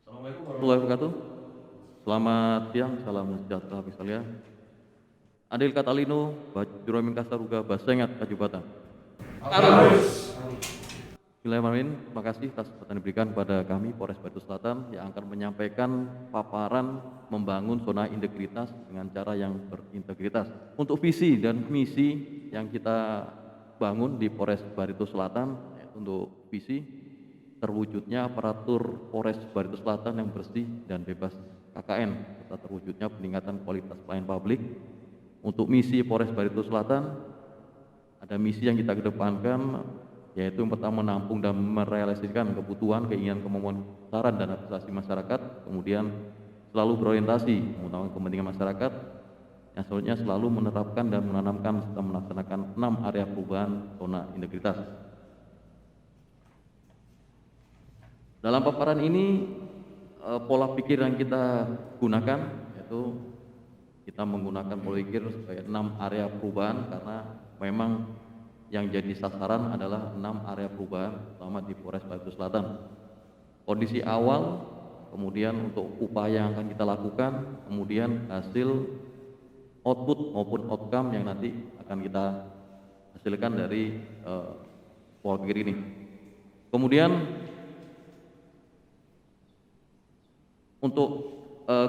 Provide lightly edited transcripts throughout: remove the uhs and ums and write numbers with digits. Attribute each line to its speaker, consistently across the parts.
Speaker 1: Assalamualaikum warahmatullahi wabarakatuh. Selamat siang, salam sejahtera bagi sekalian. Adil Katalino, Juramin Kasaruga, Basengat, Kajubata.
Speaker 2: Harus.
Speaker 1: Bismillahirrahmanirrahim. Terima kasih atas kesempatan diberikan kepada kami Polres Batu Selatan yang akan menyampaikan paparan membangun zona integritas dengan cara yang berintegritas. Untuk visi dan misi yang kita bangun di Polres Barito Selatan, untuk visi terwujudnya aparatur Polres Barito Selatan yang bersih dan bebas KKN, serta terwujudnya peningkatan kualitas pelayanan publik. Untuk misi Polres Barito Selatan, ada misi yang kita kedepankan, yaitu yang pertama menampung dan merealisasikan kebutuhan, keinginan, kemauan, saran, dan aspirasi masyarakat. Kemudian selalu berorientasi mengutamakan kepentingan masyarakat. Yang selanjutnya selalu menerapkan dan menanamkan serta melaksanakan 6 area perubahan zona integritas. Dalam paparan ini, pola pikir yang kita gunakan yaitu kita menggunakan pola pikir sebagai 6 area perubahan, karena memang yang jadi sasaran adalah 6 area perubahan, terutama di Polres Batu Selatan. Kondisi awal, kemudian untuk upaya yang akan kita lakukan, kemudian hasil, output maupun outcome yang nanti akan kita hasilkan dari pola pikir ini. Kemudian untuk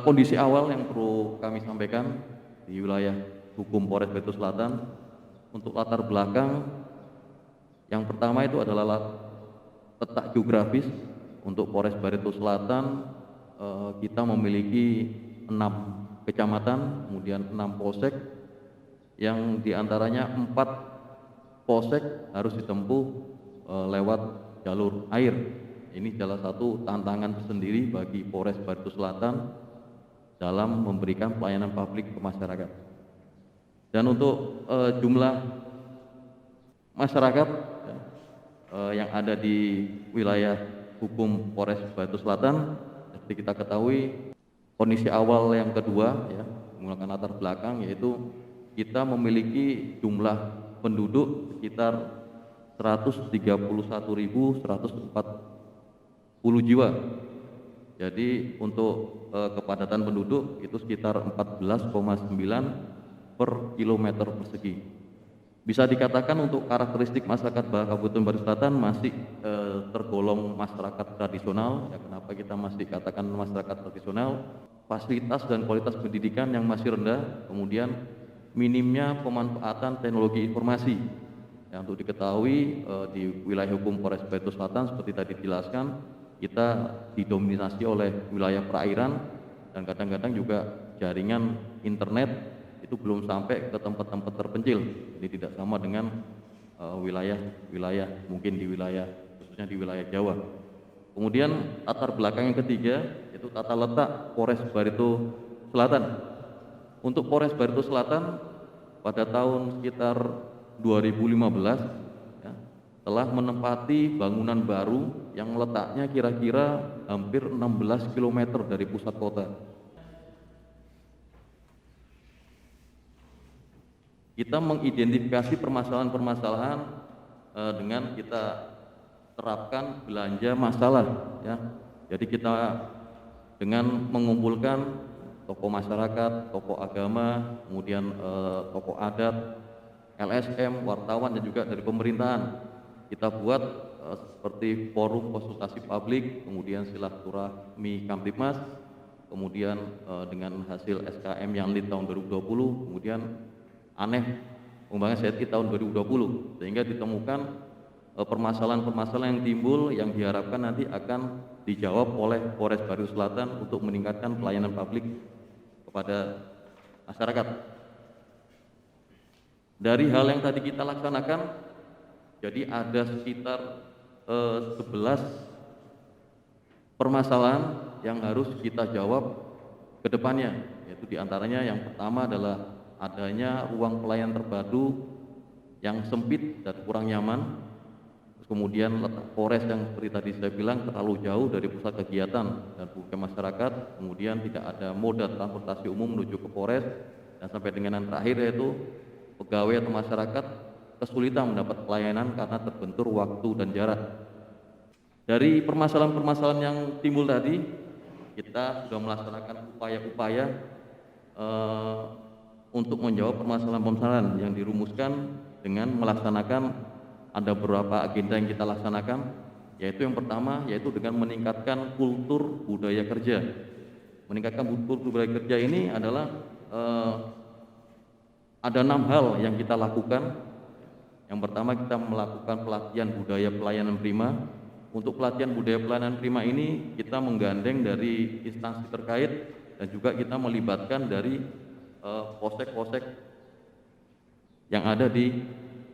Speaker 1: kondisi awal yang perlu kami sampaikan di wilayah hukum Polres Batu Selatan, untuk latar belakang yang pertama itu adalah letak geografis. Untuk Polres Barito Selatan kita memiliki 6 kecamatan, kemudian 6 polsek, yang diantaranya 4 polsek harus ditempuh lewat jalur air. Ini salah satu tantangan tersendiri bagi Polres Barito Selatan dalam memberikan pelayanan publik ke masyarakat. Dan untuk jumlah masyarakat yang ada di wilayah hukum Polres Batu Selatan, seperti kita ketahui, kondisi awal yang kedua ya, menggunakan latar belakang, yaitu kita memiliki jumlah penduduk sekitar 131.140 jiwa. Jadi untuk kepadatan penduduk itu sekitar 14,9 per kilometer persegi. Bisa dikatakan untuk karakteristik masyarakat Kabupaten Barito Selatan masih tergolong masyarakat tradisional. Ya, kenapa kita masih katakan masyarakat tradisional? Fasilitas dan kualitas pendidikan yang masih rendah, kemudian minimnya pemanfaatan teknologi informasi. Yang untuk diketahui di wilayah hukum Polres Barito Selatan seperti tadi dijelaskan, kita didominasi oleh wilayah perairan dan kadang-kadang juga jaringan internet itu belum sampai ke tempat-tempat terpencil. Jadi tidak sama dengan wilayah-wilayah mungkin di wilayah, khususnya di wilayah Jawa. Kemudian latar belakang yang ketiga yaitu tata letak Polres Barito Selatan. Untuk Polres Barito Selatan pada tahun sekitar 2015 ya, telah menempati bangunan baru yang letaknya kira-kira hampir 16 km dari pusat kota. Kita mengidentifikasi permasalahan-permasalahan dengan kita terapkan belanja masalah ya. Jadi kita dengan mengumpulkan tokoh masyarakat, tokoh agama, kemudian tokoh adat, LSM, wartawan, dan juga dari pemerintahan, kita buat seperti forum konsultasi publik, kemudian silaturahmi Kamtibmas, kemudian dengan hasil SKM yang lead tahun 2020, kemudian aneh pengembangan CSI tahun 2020, sehingga ditemukan permasalahan-permasalahan yang timbul yang diharapkan nanti akan dijawab oleh Polres Barito Selatan untuk meningkatkan pelayanan publik kepada masyarakat. Dari hal yang tadi kita laksanakan, jadi ada sekitar 11 permasalahan yang harus kita jawab ke depannya, yaitu diantaranya yang pertama adalah adanya ruang pelayanan terpadu yang sempit dan kurang nyaman. Terus kemudian letak Polres yang seperti tadi saya bilang terlalu jauh dari pusat kegiatan dan pemukiman masyarakat. Kemudian tidak ada moda transportasi umum menuju ke Polres, dan sampai dengan yang terakhir yaitu pegawai atau masyarakat kesulitan mendapat pelayanan karena terbentur waktu dan jarak. Dari permasalahan-permasalahan yang timbul tadi, kita sudah melaksanakan upaya-upaya untuk menjawab permasalahan-permasalahan yang dirumuskan dengan melaksanakan ada beberapa agenda yang kita laksanakan, yaitu yang pertama yaitu dengan meningkatkan kultur budaya kerja. Meningkatkan kultur budaya kerja ini adalah ada 6 hal yang kita lakukan. Yang pertama kita melakukan pelatihan budaya pelayanan prima. Untuk pelatihan budaya pelayanan prima ini kita menggandeng dari instansi terkait dan juga kita melibatkan dari polsek-polsek yang ada di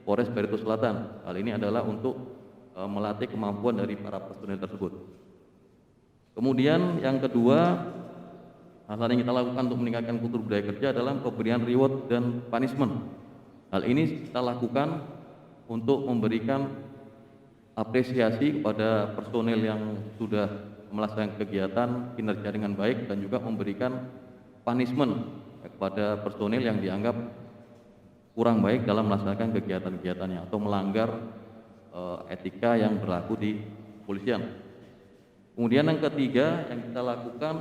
Speaker 1: Polres Barito Selatan. Hal ini adalah untuk melatih kemampuan dari para personel tersebut. Kemudian yang kedua, hal yang kita lakukan untuk meningkatkan kultur budaya kerja adalah pemberian reward dan punishment. Hal ini kita lakukan untuk memberikan apresiasi kepada personel yang sudah melaksanakan kegiatan kinerja dengan baik dan juga memberikan punishment kepada personel yang dianggap kurang baik dalam melaksanakan kegiatan-kegiatannya atau melanggar etika yang berlaku di kepolisian. Kemudian yang ketiga yang kita lakukan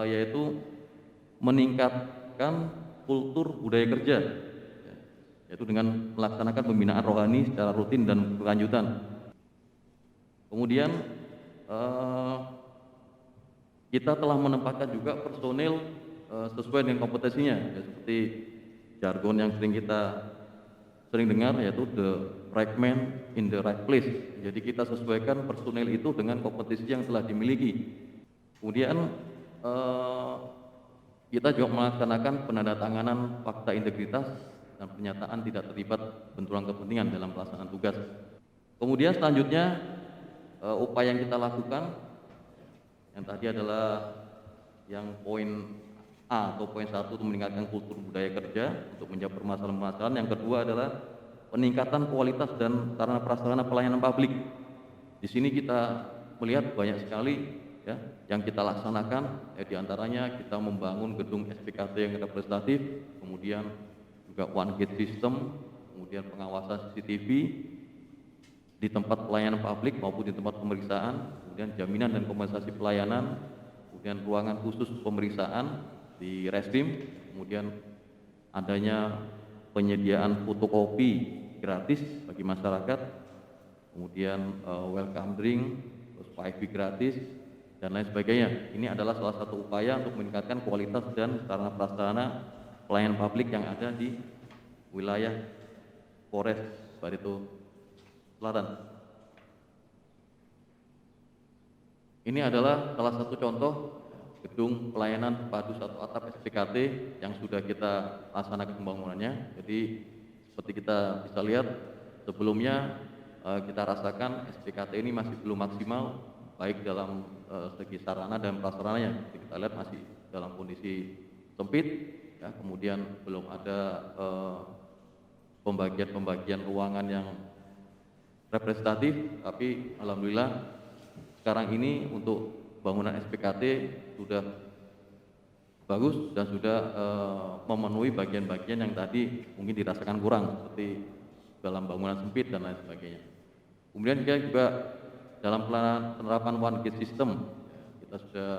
Speaker 1: yaitu meningkatkan kultur budaya kerja, yaitu dengan melaksanakan pembinaan rohani secara rutin dan berkelanjutan. Kemudian kita telah menempatkan juga personil sesuai dengan kompetensinya, ya, seperti jargon yang sering dengar yaitu the right man in the right place. Jadi kita sesuaikan personil itu dengan kompetensi yang telah dimiliki. Kemudian kita juga melaksanakan penandatanganan fakta integritas dan pernyataan tidak terlibat benturan kepentingan dalam pelaksanaan tugas. Kemudian selanjutnya upaya yang kita lakukan yang tadi adalah yang poin A atau poin 1 untuk meningkatkan kultur budaya kerja untuk menjawab permasalahan-permasalahan. Yang kedua adalah peningkatan kualitas dan sarana prasarana pelayanan publik. Di sini kita melihat banyak sekali ya yang kita laksanakan, diantaranya kita membangun gedung SPKT yang representatif, kemudian juga one gate system, kemudian pengawasan CCTV di tempat pelayanan publik maupun di tempat pemeriksaan, kemudian jaminan dan kompensasi pelayanan, kemudian ruangan khusus pemeriksaan di Reskrim, kemudian adanya penyediaan fotokopi gratis bagi masyarakat, kemudian welcome drink, terus wifi gratis, dan lain sebagainya. Ini adalah salah satu upaya untuk meningkatkan kualitas dan sarana prasarana pelayanan publik yang ada di wilayah Polres Barito Selatan. Ini adalah salah satu contoh gedung pelayanan terpadu satu atap SPKT yang sudah kita laksanakan pembangunannya. Jadi seperti kita bisa lihat sebelumnya kita rasakan SPKT ini masih belum maksimal baik dalam segi sarana dan prasarananya. Kita lihat masih dalam kondisi sempit, ya, kemudian belum ada pembagian ruangan yang representatif, tapi alhamdulillah sekarang ini untuk bangunan SPKT sudah bagus dan sudah memenuhi bagian-bagian yang tadi mungkin dirasakan kurang seperti dalam bangunan sempit dan lain sebagainya. Kemudian juga dalam penerapan one gate system kita sudah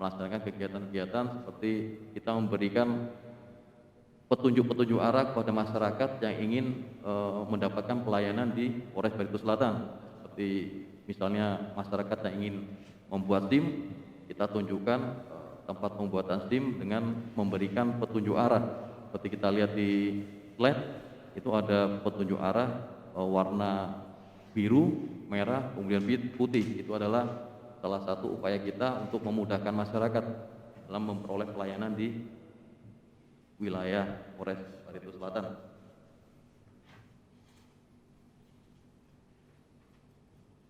Speaker 1: melaksanakan kegiatan-kegiatan seperti kita memberikan petunjuk-petunjuk arah kepada masyarakat yang ingin mendapatkan pelayanan di Polres Barito Selatan. Seperti misalnya masyarakat yang ingin membuat SIM, kita tunjukkan tempat pembuatan SIM dengan memberikan petunjuk arah. Seperti kita lihat di slide, itu ada petunjuk arah warna biru, merah, kemudian putih. Itu adalah salah satu upaya kita untuk memudahkan masyarakat dalam memperoleh pelayanan di wilayah Polres Barito Selatan.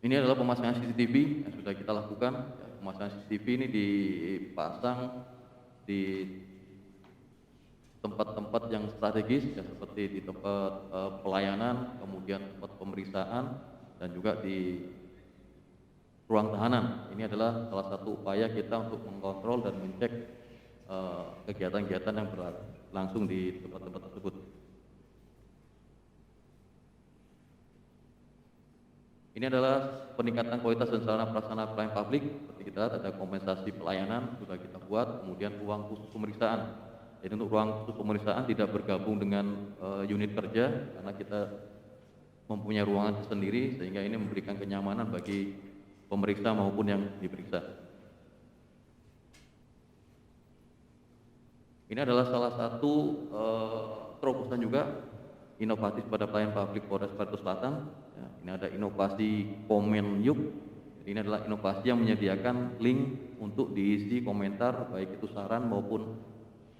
Speaker 1: Ini adalah pemasangan CCTV yang sudah kita lakukan. Pemasangan CCTV ini dipasang di tempat-tempat yang strategis, ya, seperti di tempat pelayanan, kemudian tempat pemeriksaan, dan juga di ruang tahanan. Ini adalah salah satu upaya kita untuk mengkontrol dan mencek kegiatan-kegiatan yang berlangsung di tempat-tempat tersebut. Ini adalah peningkatan kualitas dan sarana prasarana pelayanan publik. Seperti kita lihat ada kompensasi pelayanan sudah kita buat, kemudian ruang khusus pemeriksaan. Jadi untuk ruang khusus pemeriksaan tidak bergabung dengan unit kerja karena kita mempunyai ruangan tersendiri sehingga ini memberikan kenyamanan bagi pemeriksa maupun yang diperiksa. Ini adalah salah satu terobosan juga inovatif pada pelayanan publik Polres Batu Selatan. Ya, ini ada inovasi komen yuk. Jadi ini adalah inovasi yang menyediakan link untuk diisi komentar baik itu saran maupun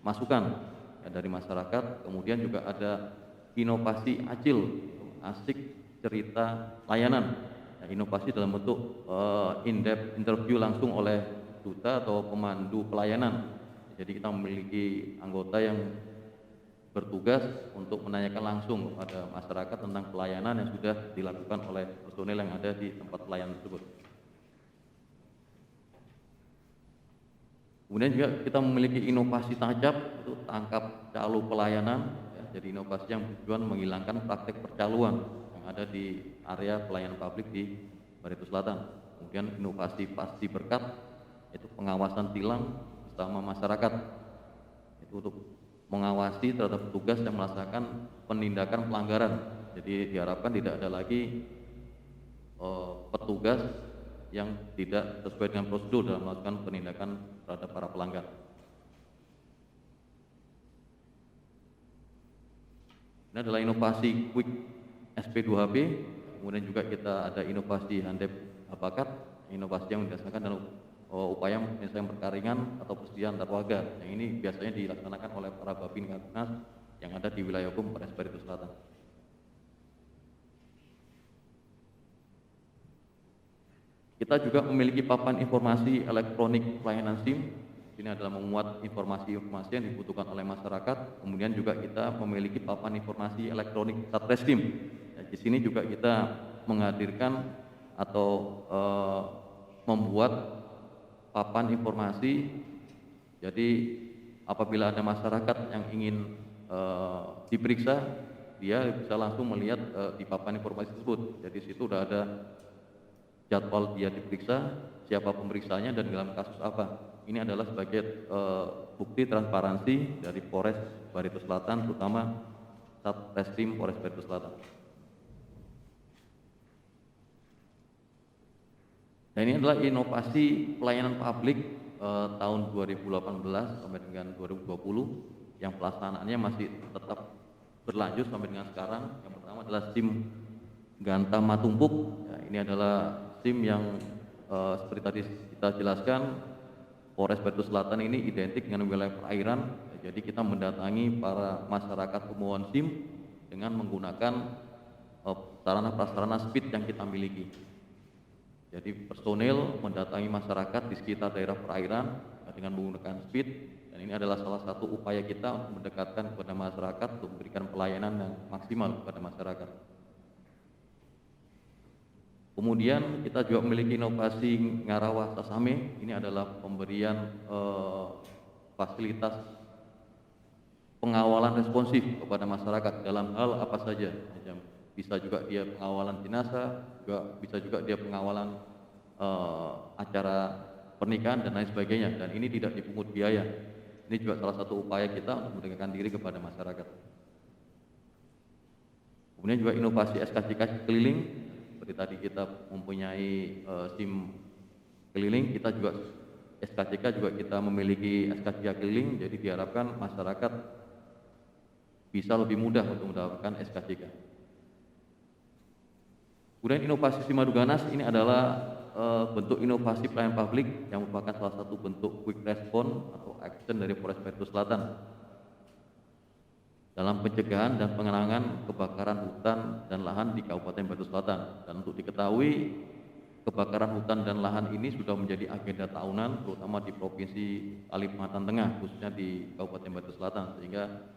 Speaker 1: masukan ya, dari masyarakat. Kemudian juga ada inovasi acil, asik cerita layanan. Ya, inovasi dalam bentuk in-depth interview langsung oleh duta atau pemandu pelayanan. Jadi kita memiliki anggota yang bertugas untuk menanyakan langsung kepada masyarakat tentang pelayanan yang sudah dilakukan oleh personel yang ada di tempat pelayanan tersebut. Kemudian juga kita memiliki inovasi tangkap, itu tangkap calo pelayanan. Ya, jadi inovasi yang bertujuan menghilangkan praktek percaluan yang ada di area pelayanan publik di Barito Selatan. Kemudian inovasi pasti berkat, itu pengawasan tilang bersama masyarakat. Itu untuk mengawasi terhadap petugas yang melaksanakan penindakan pelanggaran. Jadi diharapkan tidak ada lagi petugas yang tidak sesuai dengan prosedur dalam melakukan penindakan terhadap para pelanggar. Ini adalah inovasi Quick SP2HP. Kemudian juga kita ada inovasi Handep Bakat, inovasi yang didasarkan dalam upaya penyelesaian perkara ringan atau persediaan antar warga. Yang ini biasanya dilaksanakan oleh para Babin Kapolres yang ada di wilayah hukum Polres Barito Selatan. Kita juga memiliki papan informasi elektronik pelayanan SIM. Ini adalah memuat informasi-informasi yang dibutuhkan oleh masyarakat. Kemudian juga kita memiliki papan informasi elektronik Satreskrim. Ya, di sini juga kita menghadirkan atau membuat papan informasi. Jadi apabila ada masyarakat yang ingin diperiksa, dia bisa langsung melihat di papan informasi tersebut. Jadi situ sudah ada jadwal dia diperiksa, siapa pemeriksaannya dan dalam kasus apa. Ini adalah sebagai bukti transparansi dari Polres Barito Selatan, terutama Satreskrim Polres Barito Selatan. Nah, ini adalah inovasi pelayanan publik tahun 2018 sampai dengan 2020 yang pelaksanaannya masih tetap berlanjut sampai dengan sekarang. Yang pertama adalah SIM Ganta Matumpuk. Ya, ini adalah SIM yang seperti tadi kita jelaskan, Polres Barito Selatan ini identik dengan wilayah perairan. Ya, jadi kita mendatangi para masyarakat pemohon SIM dengan menggunakan sarana prasarana speed yang kita miliki. Jadi personil mendatangi masyarakat di sekitar daerah perairan dengan menggunakan speed, dan ini adalah salah satu upaya kita untuk mendekatkan kepada masyarakat untuk memberikan pelayanan yang maksimal kepada masyarakat. Kemudian kita juga memiliki inovasi Ngarawa Sasame. Ini adalah pemberian fasilitas pengawalan responsif kepada masyarakat dalam hal apa saja. Bisa juga dia pengawalan jenazah, juga bisa juga dia pengawalan acara pernikahan dan lain sebagainya. Dan ini tidak dipungut biaya. Ini juga salah satu upaya kita untuk mendekatkan diri kepada masyarakat. Kemudian juga inovasi SKCK keliling. Seperti tadi kita mempunyai SIM keliling, kita juga SKCK juga kita memiliki SKCK keliling. Jadi diharapkan masyarakat bisa lebih mudah untuk mendapatkan SKCK. Kemudian inovasi Simaduganas ini adalah bentuk inovasi pelayanan publik yang merupakan salah satu bentuk quick response atau action dari Polres Barito Selatan dalam pencegahan dan pengenangan kebakaran hutan dan lahan di Kabupaten Barito Selatan. Dan untuk diketahui, kebakaran hutan dan lahan ini sudah menjadi agenda tahunan, terutama di Provinsi Kalimantan Tengah, khususnya di Kabupaten Barito Selatan, sehingga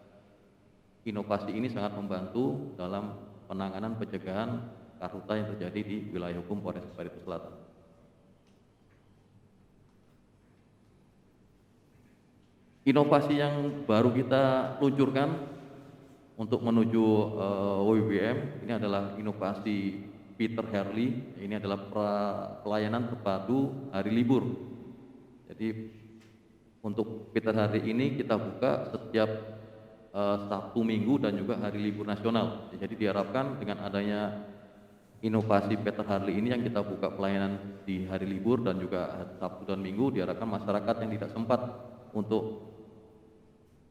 Speaker 1: inovasi ini sangat membantu dalam penanganan pencegahan karhutla yang terjadi di wilayah hukum Polres Barito Selatan. Inovasi yang baru kita luncurkan untuk menuju WBM ini adalah inovasi Peter Harley. Ini adalah pelayanan terpadu hari libur. Jadi untuk Peter Harley ini kita buka setiap Sabtu, Minggu, dan juga hari libur nasional. Jadi diharapkan dengan adanya inovasi Peter Harley ini yang kita buka pelayanan di hari libur dan juga Sabtu dan Minggu, diharapkan masyarakat yang tidak sempat untuk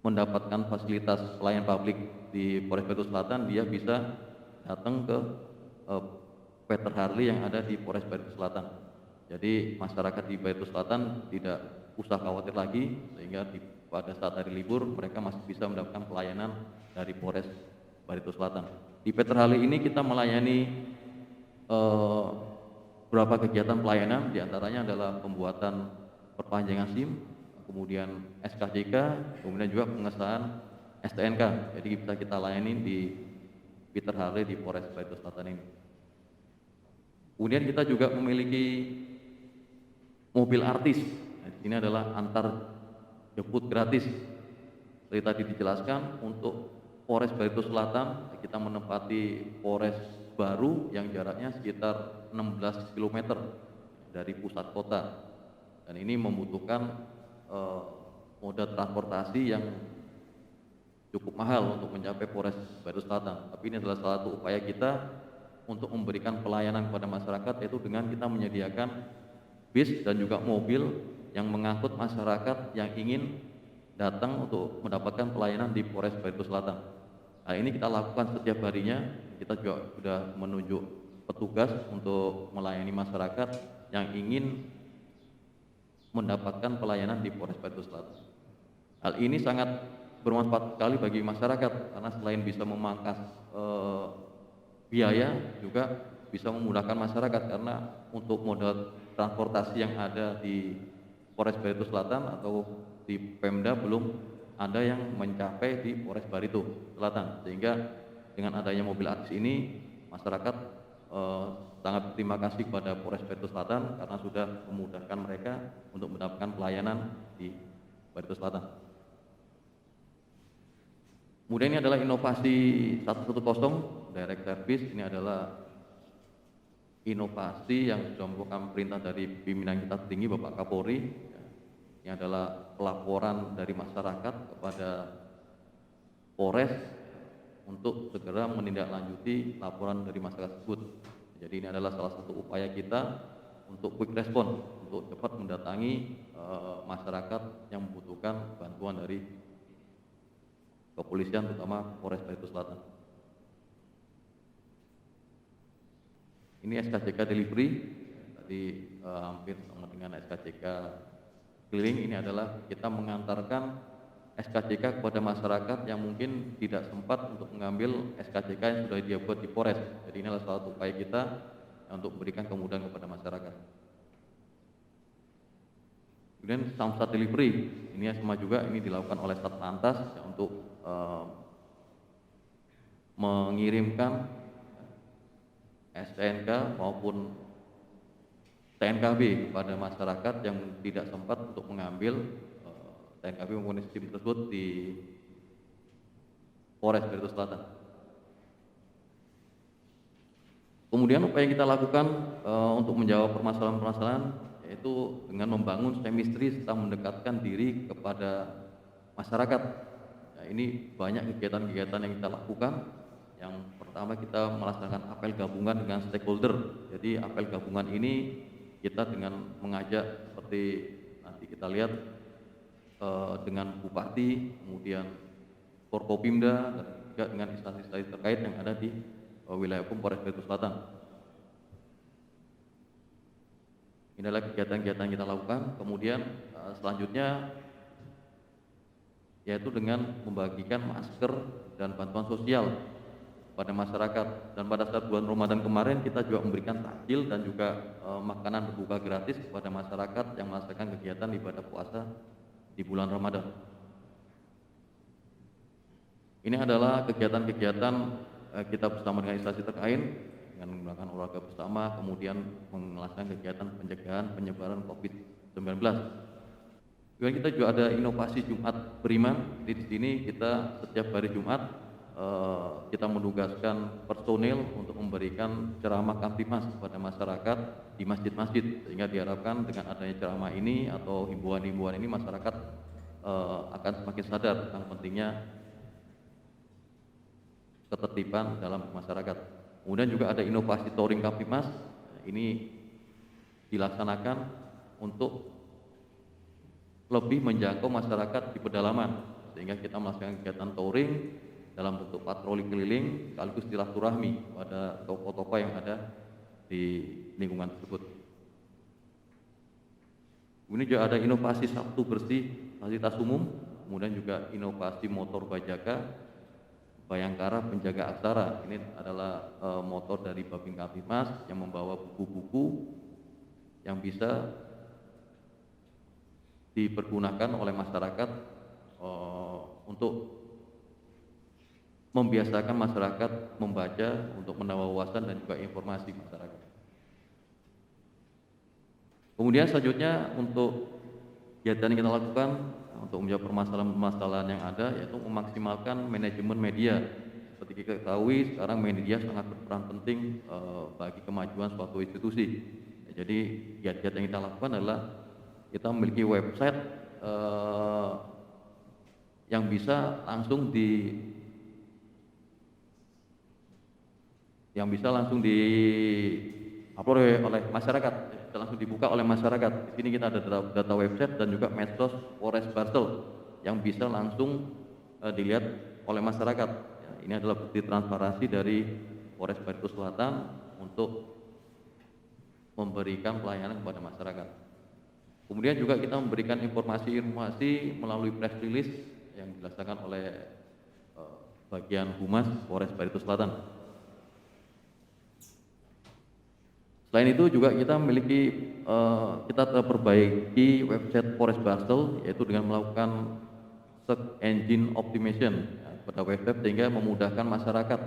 Speaker 1: mendapatkan fasilitas pelayan publik di Polres Batu Selatan, dia bisa datang ke Peter Harley yang ada di Polres Batu Selatan. Jadi masyarakat di Batu Selatan tidak usah khawatir lagi, sehingga pada saat hari libur mereka masih bisa mendapatkan pelayanan dari Polres Batu Selatan. Di Peter Harley ini kita melayani beberapa kegiatan pelayanan, diantaranya adalah pembuatan perpanjangan SIM, kemudian SKCK, kemudian juga pengesahan STNK. Jadi bisa kita layani di Peter Harley di Polres Batu Selatan ini. Kemudian kita juga memiliki mobil artis. Ini adalah antar jemput gratis. Seperti tadi dijelaskan, untuk Polres Batu Selatan kita menempati Polres baru yang jaraknya sekitar 16 km dari pusat kota, dan ini membutuhkan moda transportasi yang cukup mahal untuk mencapai Polres Batu Selatan. Tapi ini adalah salah satu upaya kita untuk memberikan pelayanan kepada masyarakat, yaitu dengan kita menyediakan bis dan juga mobil yang mengangkut masyarakat yang ingin datang untuk mendapatkan pelayanan di Polres Batu Selatan. Nah, ini kita lakukan setiap harinya. Kita juga sudah menunjuk petugas untuk melayani masyarakat yang ingin mendapatkan pelayanan di Polres Batu Selatan. Hal ini sangat bermanfaat sekali bagi masyarakat, karena selain bisa memangkas biaya, juga bisa memudahkan masyarakat, karena untuk moda transportasi yang ada di Polres Batu Selatan atau di Pemda belum ada yang mencapai di Polres Baritu Selatan, sehingga dengan adanya mobil artis ini masyarakat sangat berterima kasih kepada Polres Batu Selatan karena sudah memudahkan mereka untuk mendapatkan pelayanan di Baritu Selatan. Kemudian ini adalah inovasi 110 direct service. Ini adalah inovasi yang sudah merupakan perintah dari pimpinan kita tertinggi Bapak Kapolri. Ini adalah pelaporan dari masyarakat kepada Polres untuk segera menindaklanjuti laporan dari masyarakat tersebut. Jadi ini adalah salah satu upaya kita untuk quick response, untuk cepat mendatangi masyarakat yang membutuhkan bantuan dari kepolisian, terutama Polres Batu Selatan. Ini SKCK delivery, tadi hampir sama dengan SKCK keliling. Ini adalah kita mengantarkan SKCK kepada masyarakat yang mungkin tidak sempat untuk mengambil SKCK yang sudah dia buat di Polres. Jadi ini adalah salah satu upaya kita untuk memberikan kemudahan kepada masyarakat. Kemudian Samsat delivery, ini sama juga ini dilakukan oleh Satlantas ya, untuk mengirimkan STNK maupun TNKB kepada masyarakat yang tidak sempat untuk mengambil TNKB maupun SIM tersebut di Polres Batu Selatan. Kemudian apa yang kita lakukan untuk menjawab permasalahan-permasalahan, yaitu dengan membangun chemistry serta mendekatkan diri kepada masyarakat. Nah, ini banyak kegiatan-kegiatan yang kita lakukan. Yang pertama, kita melaksanakan apel gabungan dengan stakeholder. Jadi apel gabungan ini kita dengan mengajak, seperti nanti kita lihat, dengan Bupati, kemudian Forkopimda, dan juga dengan instansi-instansi terkait yang ada di wilayah hukum Polres Batu Selatan. Ini adalah kegiatan-kegiatan yang kita lakukan. Kemudian selanjutnya yaitu dengan membagikan masker dan bantuan sosial pada masyarakat. Dan pada saat bulan Ramadan kemarin kita juga memberikan takjil dan juga makanan berbuka gratis kepada masyarakat yang melaksanakan kegiatan ibadah puasa di bulan Ramadan. Ini adalah kegiatan-kegiatan kita bersama dengan instansi terkait dengan melakukan olahraga bersama, kemudian melaksanakan kegiatan pencegahan penyebaran COVID-19. Kemudian kita juga ada inovasi Jumat Beriman. Jadi di sini kita setiap hari Jumat kita menugaskan personil untuk memberikan ceramah Kamtibmas kepada masyarakat di masjid-masjid, sehingga diharapkan dengan adanya ceramah ini atau himbauan-himbauan ini masyarakat akan semakin sadar tentang pentingnya ketertiban dalam masyarakat. Kemudian juga ada inovasi touring Kamtibmas, ini dilaksanakan untuk lebih menjangkau masyarakat di pedalaman, sehingga kita melaksanakan kegiatan touring dalam bentuk patroli keliling sekaligus silaturahmi pada tokoh-tokoh yang ada di lingkungan tersebut. Kemudian juga ada inovasi Sabtu bersih fasilitas umum, kemudian juga inovasi motor Bajaka Bayangkara Penjaga Aksara. Ini adalah motor dari Babin Kamtibmas yang membawa buku-buku yang bisa dipergunakan oleh masyarakat untuk membiasakan masyarakat membaca untuk menambah wawasan dan juga informasi masyarakat. Kemudian selanjutnya untuk kegiatan yang kita lakukan untuk menjawab permasalahan-permasalahan yang ada, yaitu memaksimalkan manajemen media. Seperti kita ketahui sekarang media sangat berperan penting bagi kemajuan suatu institusi. Jadi kegiatan yang kita lakukan adalah kita memiliki website yang bisa langsung di-upload oleh masyarakat, langsung dibuka oleh masyarakat. Di sini kita ada data website dan juga medsos Polres Barsel yang bisa langsung dilihat oleh masyarakat. Ya, ini adalah bukti transparansi dari Polres Barito Selatan untuk memberikan pelayanan kepada masyarakat. Kemudian juga kita memberikan informasi melalui press release yang dilaksanakan oleh bagian Humas Polres Barito Selatan. Selain itu juga kita memiliki kita telah perbaiki website Polres Barsel, yaitu dengan melakukan search engine optimization pada website, sehingga memudahkan masyarakat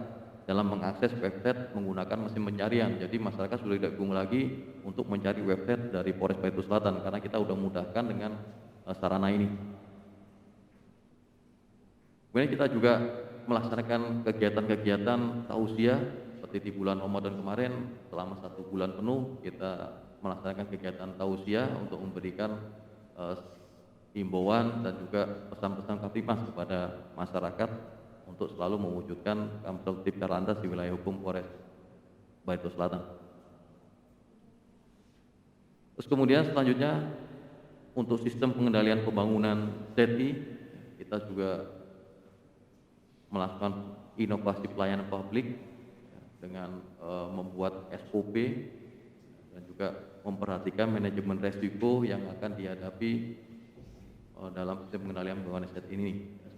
Speaker 1: dalam mengakses website menggunakan mesin pencarian. Jadi masyarakat sudah tidak bingung lagi untuk mencari website dari Polres Barito Selatan karena kita sudah mudahkan dengan sarana ini. Kemudian kita juga melaksanakan kegiatan-kegiatan tausiah seperti di bulan Ramadan kemarin. Selama 1 bulan penuh kita melaksanakan kegiatan tausiah untuk memberikan himbauan dan juga pesan-pesan Kamtibmas kepada masyarakat untuk selalu mewujudkan Kamtib Tipka Lantas di wilayah hukum Polres Barito Selatan. Terus kemudian selanjutnya untuk sistem pengendalian pembangunan ZI, kita juga melakukan inovasi pelayanan publik dengan membuat SOP dan juga memperhatikan manajemen resiko yang akan dihadapi dalam sistem pengendalian pembangunan ZI ini.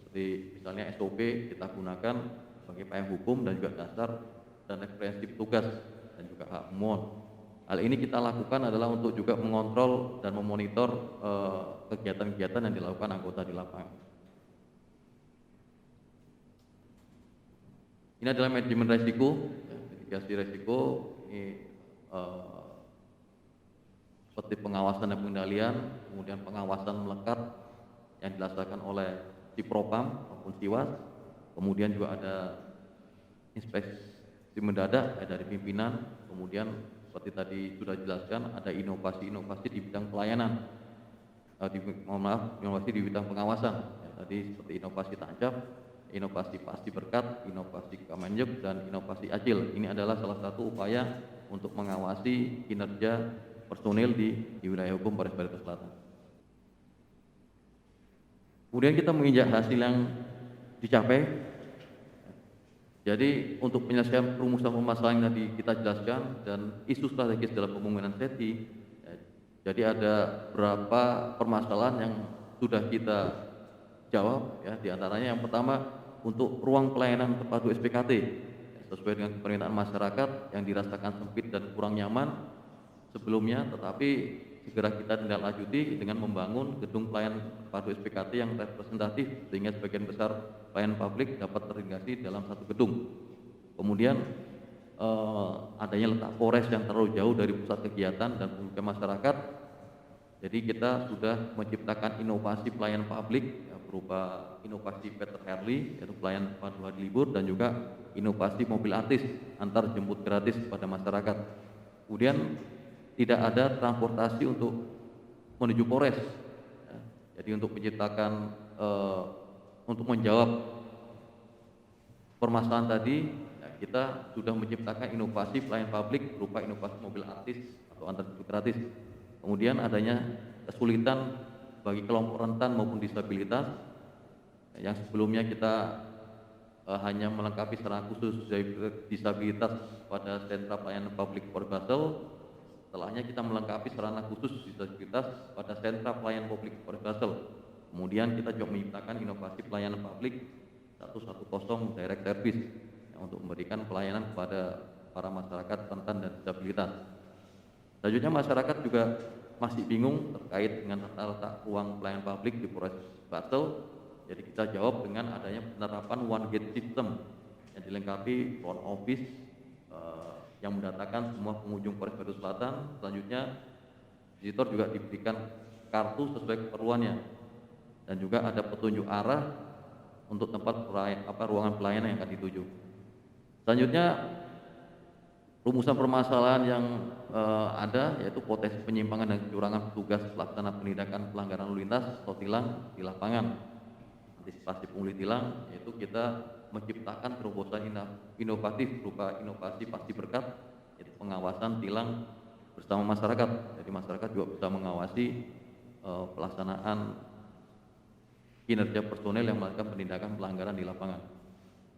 Speaker 1: Seperti misalnya SOP kita gunakan sebagai payung hukum dan juga dasar dan referensi petugas dan juga hak pemohon. Hal ini kita lakukan adalah untuk juga mengontrol dan memonitor kegiatan-kegiatan yang dilakukan anggota di lapangan. Ini adalah manajemen resiko, mitigasi resiko. Ini seperti pengawasan dan pengendalian, kemudian pengawasan melekat yang dilaksanakan oleh si Propam maupun Siwas. Kemudian juga ada inspeksi mendadak dari pimpinan. Kemudian seperti tadi sudah dijelaskan, ada inovasi-inovasi di bidang pelayanan, inovasi di bidang pengawasan. Ya, tadi seperti inovasi tancap, inovasi pasti berkat, inovasi Kemenjep, dan inovasi Acil. Ini adalah salah satu upaya untuk mengawasi kinerja personil di wilayah hukum Polres Barito Selatan. Kemudian kita menginjak hasil yang dicapai. Jadi untuk penyelesaian perumusan permasalahan yang tadi kita jelaskan dan isu strategis dalam pembangunan ZI, jadi ada beberapa permasalahan yang sudah kita jawab. Ya, diantaranya yang pertama untuk ruang pelayanan terpadu SPKT sesuai dengan permintaan masyarakat yang dirasakan sempit dan kurang nyaman sebelumnya, tetapi segera kita tindak lanjuti dengan membangun gedung pelayanan terpadu SPKT yang representatif sehingga sebagian besar pelayanan publik dapat terintegrasi dalam satu gedung. Kemudian adanya letak Polres yang terlalu jauh dari pusat kegiatan dan pemukiman masyarakat Jadi kita sudah menciptakan inovasi pelayanan publik ya, berupa inovasi Peter Herli yaitu pelayanan padu hari libur dan juga inovasi mobil artis antar jemput gratis kepada masyarakat. Kemudian tidak ada transportasi untuk menuju Polres. Ya. Jadi untuk menciptakan untuk menjawab permasalahan tadi, ya, kita sudah menciptakan inovasi pelayanan publik berupa inovasi mobil artis atau antar jemput gratis. Kemudian adanya kesulitan bagi kelompok rentan maupun disabilitas yang sebelumnya kita hanya melengkapi secara khusus disabilitas pada sentra pelayanan publik Polres Basel. Setelahnya kita melengkapi sarana khusus disabilitas pada sentra pelayanan publik Polres Basel. Kemudian kita juga menciptakan inovasi pelayanan publik 110 direct service yang untuk memberikan pelayanan kepada para masyarakat rentan dan disabilitas. Selanjutnya masyarakat juga masih bingung terkait dengan tata letak ruang pelayanan publik di Polres Basel. Jadi kita jawab dengan adanya penerapan one gate system yang dilengkapi front office yang mendatakan semua pengunjung Polres Batu Selatan. Selanjutnya visitor juga diberikan kartu sesuai keperluannya dan juga ada petunjuk arah untuk tempat ruangan pelayanan yang akan dituju. Selanjutnya rumusan permasalahan yang ada yaitu potensi penyimpangan dan kecurangan petugas pelaksana penindakan pelanggaran lalu lintas atau tilang di lapangan. Antisipasi pungli tilang yaitu kita menciptakan terobosan inovatif berupa inovasi pasti berkat yaitu pengawasan tilang bersama masyarakat. Jadi masyarakat juga bisa mengawasi pelaksanaan kinerja personel yang melakukan penindakan pelanggaran di lapangan.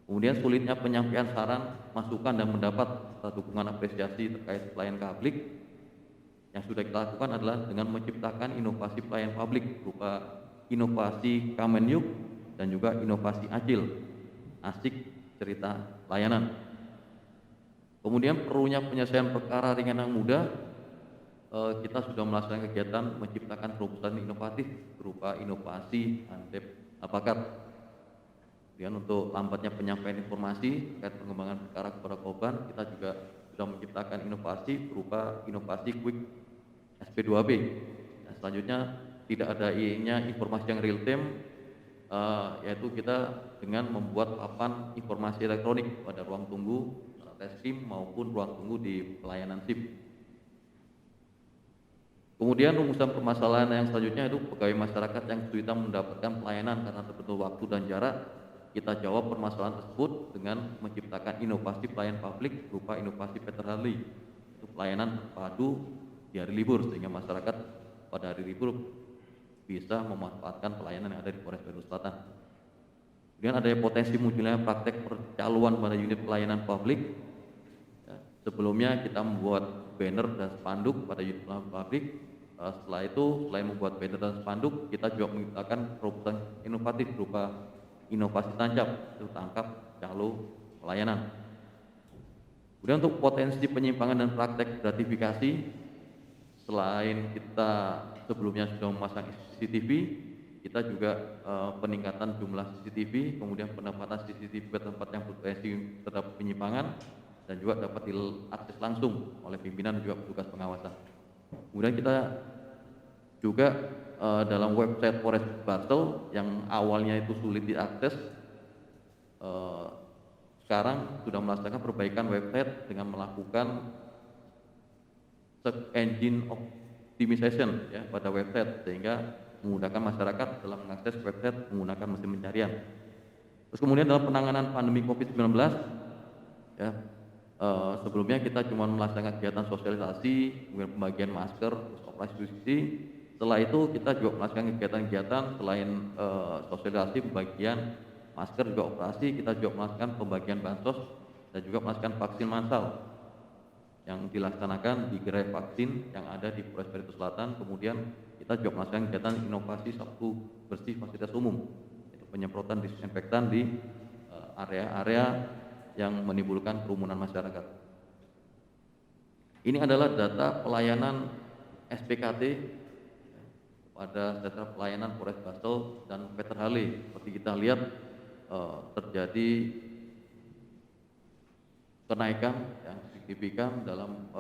Speaker 1: Kemudian sulitnya penyampaian saran, masukan dan mendapat dukungan apresiasi terkait pelayanan publik yang sudah kita lakukan adalah dengan menciptakan inovasi pelayanan publik berupa inovasi Kamenyuk dan juga inovasi Acil, asik cerita layanan. Kemudian perlunya penyelesaian perkara ringan yang mudah, kita sudah melaksanakan kegiatan menciptakan terobosan inovatif berupa inovasi Handep Apakat. Kemudian untuk lambatnya penyampaian informasi terkait pengembangan perkara kepada korban, kita juga sudah menciptakan inovasi berupa inovasi Quick SP2B. Dan selanjutnya tidak ada IE-nya informasi yang real time, yaitu kita dengan membuat papan informasi elektronik pada ruang tunggu tes SIM maupun ruang tunggu di pelayanan SIM. Kemudian rumusan permasalahan yang selanjutnya itu pegawai masyarakat yang kesulitan mendapatkan pelayanan karena tertentu waktu dan jarak. Kita jawab permasalahan tersebut dengan menciptakan inovasi pelayanan publik berupa inovasi Peter Harley, itu pelayanan terpadu di hari libur sehingga masyarakat pada hari libur bisa memanfaatkan pelayanan yang ada di Polres Batu Selatan. Kemudian ada potensi munculnya praktek percaluan pada unit pelayanan publik. Ya, sebelumnya kita membuat banner dan spanduk pada unit pelayanan publik. Setelah itu, selain membuat banner dan spanduk, kita juga menciptakan terobosan inovatif berupa inovasi tancap, itu tangkap calo pelayanan. Kemudian untuk potensi penyimpangan dan praktek gratifikasi, selain kita sebelumnya sudah memasang CCTV, kita juga peningkatan jumlah CCTV, kemudian penempatan CCTV ke tempat yang berpotensi terdapat penyimpangan dan juga dapat diakses langsung oleh pimpinan dan juga petugas pengawasan. Kemudian kita juga dalam website Polres Basel yang awalnya itu sulit diakses, sekarang sudah melaksanakan perbaikan website dengan melakukan search engine optimization ya pada website sehingga memudahkan masyarakat dalam mengakses website menggunakan mesin pencarian. Terus kemudian dalam penanganan pandemi COVID-19 ya, sebelumnya kita cuma melaksanakan kegiatan sosialisasi, kemudian pembagian masker, terus operasi justisi. Setelah itu kita juga melaksanakan kegiatan-kegiatan selain sosialisasi, pembagian masker juga operasi, kita juga melaksanakan pembagian bansos dan juga melaksanakan vaksin massal yang dilaksanakan di gerai vaksin yang ada di Polres Batu Selatan. Kemudian kita juga melaksanakan kegiatan inovasi Sabtu bersih fasilitas umum, yaitu penyemprotan disinfektan di area-area yang menimbulkan kerumunan masyarakat. Ini adalah data pelayanan SPKT pada sentra pelayanan Polres Basel dan Peter Harley. Seperti kita lihat terjadi kenaikan yang signifikan dalam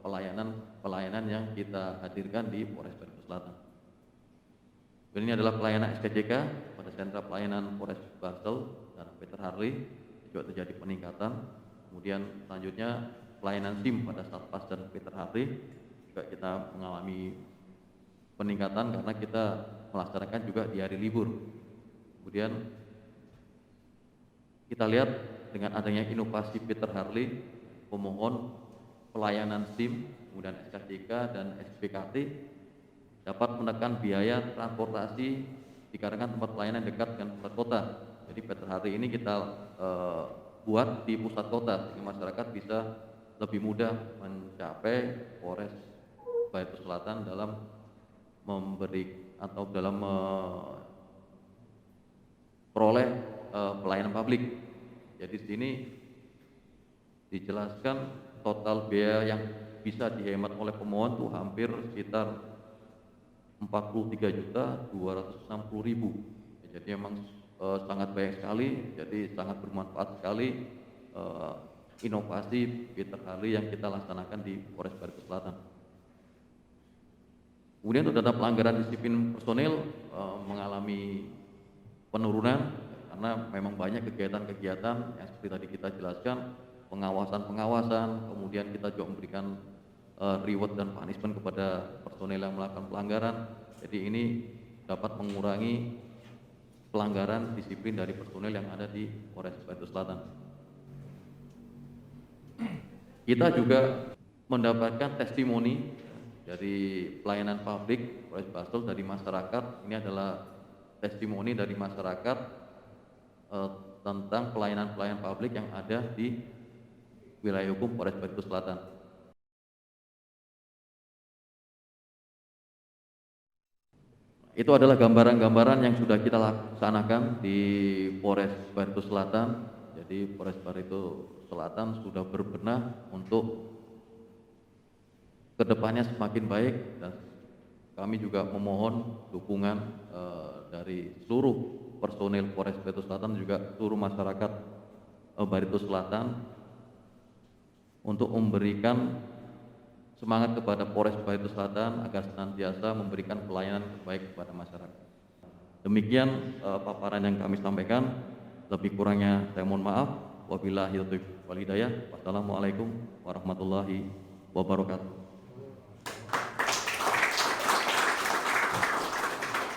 Speaker 1: pelayanan yang kita hadirkan di Polres Batu. Selatan. Dan ini adalah pelayanan SKCK pada sentra pelayanan Polres Basel dan Peter Harley juga terjadi peningkatan. Kemudian selanjutnya pelayanan SIM pada Satpas dan Peter Harley juga kita mengalami peningkatan karena kita melaksanakan juga di hari libur. Kemudian kita lihat dengan adanya inovasi Peter Harley, pemohon pelayanan SIM, kemudian SKCK dan SPKT dapat menekan biaya transportasi dikarenakan tempat pelayanan dekat dengan pusat kota. Jadi Peter Harley ini kita buat di pusat kota sehingga masyarakat bisa lebih mudah mencapai Polres Batu Selatan dalam memberi atau dalam memperoleh pelayanan publik. Jadi di sini dijelaskan total biaya yang bisa dihemat oleh pemohon itu hampir sekitar 43.260.000. Jadi memang sangat banyak sekali, jadi sangat bermanfaat sekali inovasi Peter Harley yang kita laksanakan di Polres Batu Selatan. Kemudian untuk data pelanggaran disiplin personil mengalami penurunan karena memang banyak kegiatan-kegiatan yang seperti tadi kita jelaskan, pengawasan, kemudian kita juga memberikan reward dan punishment kepada personil yang melakukan pelanggaran. Jadi ini dapat mengurangi pelanggaran disiplin dari personil yang ada di Polres Batu Selatan. Kita juga mendapatkan testimoni dari pelayanan publik Polres Basel dari masyarakat. Ini adalah testimoni dari masyarakat tentang pelayanan publik yang ada di wilayah hukum Polres Batu Selatan. Itu adalah gambaran-gambaran yang sudah kita laksanakan di Polres Batu Selatan. Jadi Polres Batu Selatan sudah berbenah untuk kedepannya semakin baik, dan kami juga memohon dukungan dari seluruh personil Polres Batu Selatan juga seluruh masyarakat Batu Selatan untuk memberikan semangat kepada Polres Batu Selatan agar senantiasa memberikan pelayanan terbaik kepada masyarakat. Demikian paparan yang kami sampaikan. Lebih kurangnya saya mohon maaf. Wabillahi taufiq wal hidayah. Wassalamualaikum warahmatullahi wabarakatuh.